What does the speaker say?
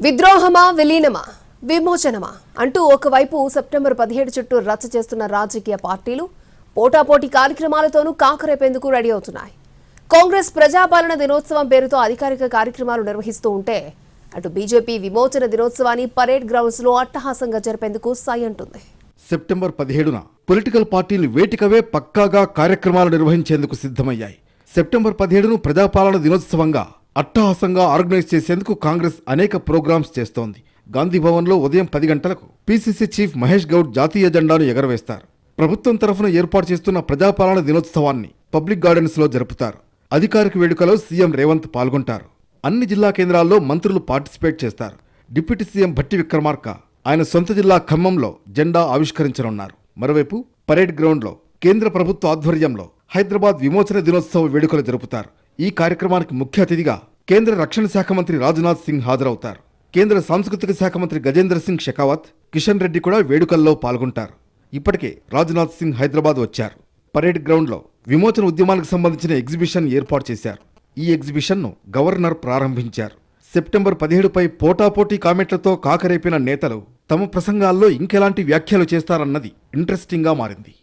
విద్రోహమా విలీనమా విమోచనమా అంటూ ఒకవైపు సెప్టెంబర్ 17 చుట్టూ రచ్చ చేస్తున్న రాజకీయ పార్టీలు పోటాపోటీ కార్యక్రమాలతోనూ కాకరేపేందుకు రెడీ అవుతున్నాయి. కాంగ్రెస్ ప్రజాపాలన దినోత్సవం పేరుతో అధికారిక కార్యక్రమాలు నిర్వహిస్తూ ఉంటే అటు బీజేపీ విమోచన దినోత్సవాన్ని పరేడ్ గ్రౌండ్స్ లో అట్టహాసంగా జరిపేందుకు సై అంటుంది. సెప్టెంబర్ 17న పొలిటికల్ పార్టీలు వేటికవే పక్కాగా కార్యక్రమాలు నిర్వహించేందుకు సిద్ధమయ్యాయి. సెప్టెంబర్ 17ను ప్రజాపాలన దినోత్సవంగా అట్టహాసంగా ఆర్గనైజ్ చేసేందుకు కాంగ్రెస్ అనేక ప్రోగ్రామ్స్ చేస్తోంది. గాంధీ భవన్లో ఉదయం 10 గంటలకు పీసీసీ చీఫ్ మహేష్ గౌడ్ జాతీయ జెండాను ఎగరవేస్తారు. ప్రభుత్వం తరఫున ఏర్పాటు చేస్తున్న ప్రజాపాలన దినోత్సవాన్ని పబ్లిక్ గార్డెన్స్ లో జరుపుతారు. అధికారిక వేడుకలో సీఎం రేవంత్ పాల్గొంటారు. అన్ని జిల్లా కేంద్రాల్లో మంత్రులు పార్టిసిపేట్ చేస్తారు. డిప్యూటీ సీఎం భట్టి విక్రమార్క ఆయన సొంత జిల్లా ఖమ్మంలో జెండా ఆవిష్కరించనున్నారు. మరోవైపు పరేడ్ గ్రౌండ్లో కేంద్ర ప్రభుత్వ ఆధ్వర్యంలో హైదరాబాద్ విమోచన దినోత్సవ వేడుకలు జరుపుతారు. ఈ కార్యక్రమానికి ముఖ్య అతిథిగా కేంద్ర రక్షణ శాఖ మంత్రి రాజ్నాథ్ సింగ్ హాజరవుతారు. కేంద్ర సాంస్కృతిక శాఖ మంత్రి గజేంద్ర సింగ్ షెకావత్, కిషన్ రెడ్డి కూడా వేడుకల్లో పాల్గొంటారు. ఇప్పటికే రాజ్నాథ్ సింగ్ హైదరాబాద్ వచ్చారు. పరేడ్ గ్రౌండ్లో విమోచన ఉద్యమానికి సంబంధించిన ఎగ్జిబిషన్ ఏర్పాటు చేశారు. ఈ ఎగ్జిబిషన్ను గవర్నర్ ప్రారంభించారు. సెప్టెంబర్ 17పై పోటాపోటీ కామెంట్లతో కాకరేపిన నేతలు తమ ప్రసంగాల్లో ఇంకెలాంటి వ్యాఖ్యలు చేస్తారన్నది ఇంట్రెస్టింగ్గా మారింది.